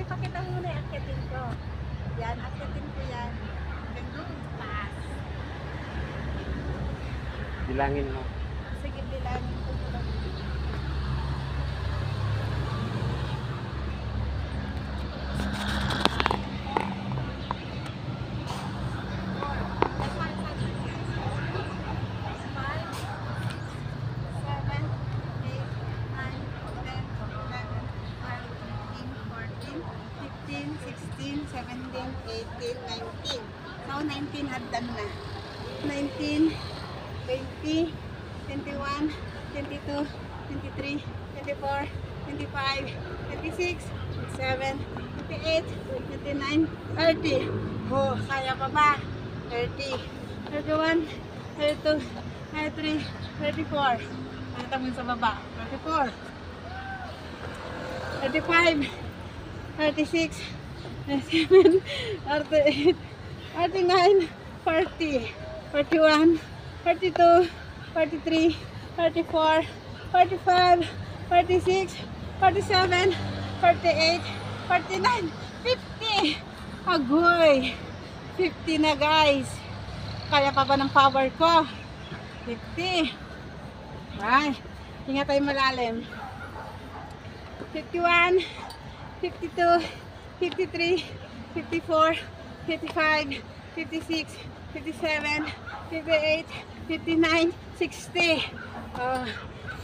pakita mo muna yung akyatin ko. Yan, akyatin ko yan. Hanggang doon sa taas. Bilangin mo. Sige, bilangin ko muna. So, 19 hagdan na. 19, 20, 21, 22, 23, 24, 25, 26, 27, 28, 29, 30. Oh, kaya pa ba? 30, 31, 32, 33, 34. Nakita mo sa baba. 34, 35, 36, 37, 38, 39, 40, 41, 42, 43, 44, 45, 46, 47, 48, 49, 50. Agoy! 50 na guys. Kaya pa ba ng power ko? 50. Ay, hinga tayo malalim. 51, 52, 53, 54, 55, 56, 57, 58, 59, 60,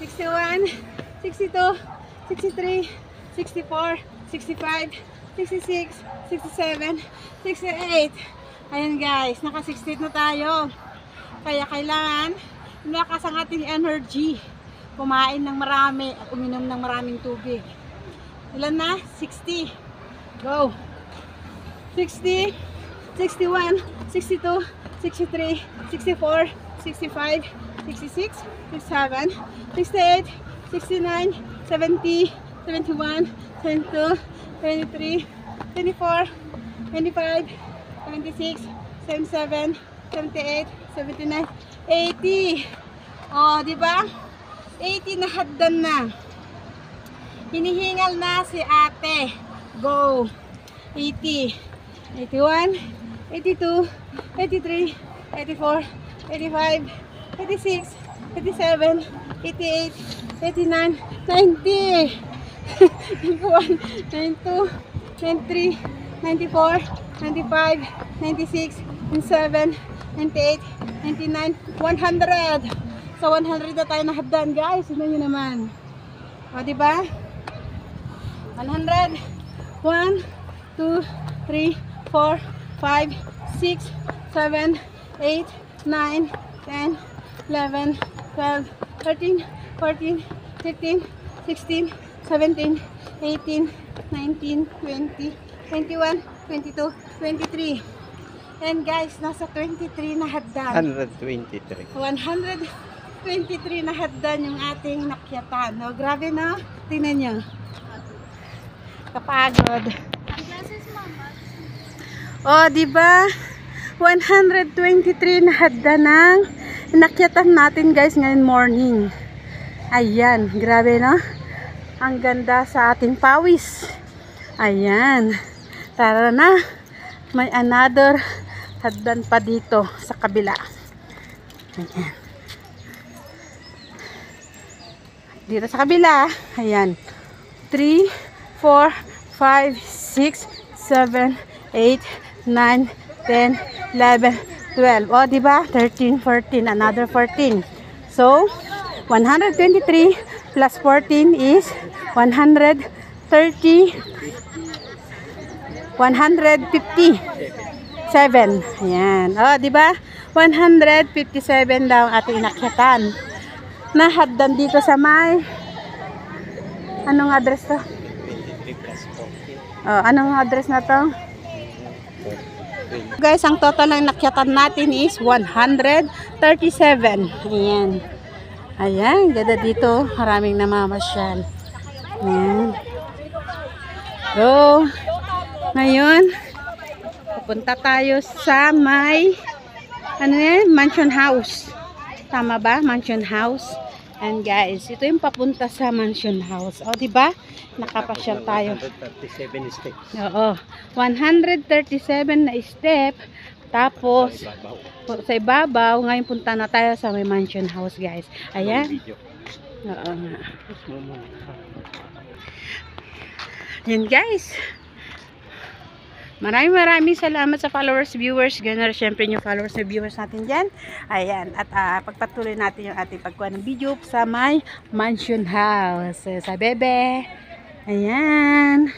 61, 62, 63, 64, 65, 66, 67, 68. Ayan guys, naka 68 na tayo. Kaya kailangan malakas ang ating energy. Kumain ng marami at uminom ng maraming tubig. Ilan na? 60. Go! 60, 61, 62, 63, 64, 65, 66, 67, 68, 69, 70, 71, 72, 73, 24, 25, 26, 77, 78, 79, 80. Oh, di ba? 80 na hagdan na. Hinihingal na si ate. Go! 80, 81, 82, 83, 84, 85, 86, 87, 88, 89, 90, 91, 92, 93, 94, 95, 96, 97, 98, 99, 100. So 100 na tayo nahagdan guys. Tignan nyo naman. O diba? 100. 1, 2, 3, 4, 5, 6, 7, 8, 9, 10, 11, 12, 13, 14, 15, 16, 17, 18, 19, 20, 21, 22, 23. And guys, nasa 23 na hagdan. 123. 123 na hagdan yung ating nakyatan. No, grabe no? Tingnan nyo. Kapagod. O, diba? 123 na hagdan ng nakyatan natin guys ngayon morning. Ayan, grabe no? Ang ganda sa ating pawis. Ayan. Tara na. May another hagdan pa dito sa kabila. Ayan. Dito sa kabila. Ayan. 3, 4, 5, 6, 7, 8, 9, 10, 11, 12. O, diba? 13, 14. Another 14. So, 123 plus 14 is 130, 157. Ayan. O, diba? 157 daw ang ating inakyatan. Nahagdan dito sa may anong address to? 23 plus 14. O, anong address na to? Guys, ang total ng nakyatan natin is 137. Ayan. Ayan, ganda dito. Maraming namamasyal. Ayan. So, ngayon, pupunta tayo sa may, ano yan? Mansion house. Tama ba? Mansion house. And guys, ito yung papunta sa Mansion House. O, di ba? Nakapasyal tayo. 137 steps. Oo. 137 na step. Tapos, sa ibabaw, ngayon punta na tayo sa may Mansion House, guys. Ayan. Oo nga. Yan, guys. Maraming salamat sa followers, viewers, ganun syempre yung followers na viewers natin dyan. Ayan, at pagpatuloy natin yung ating pagkuha ng video sa may Mansion House. Sa Bebe. Ayan.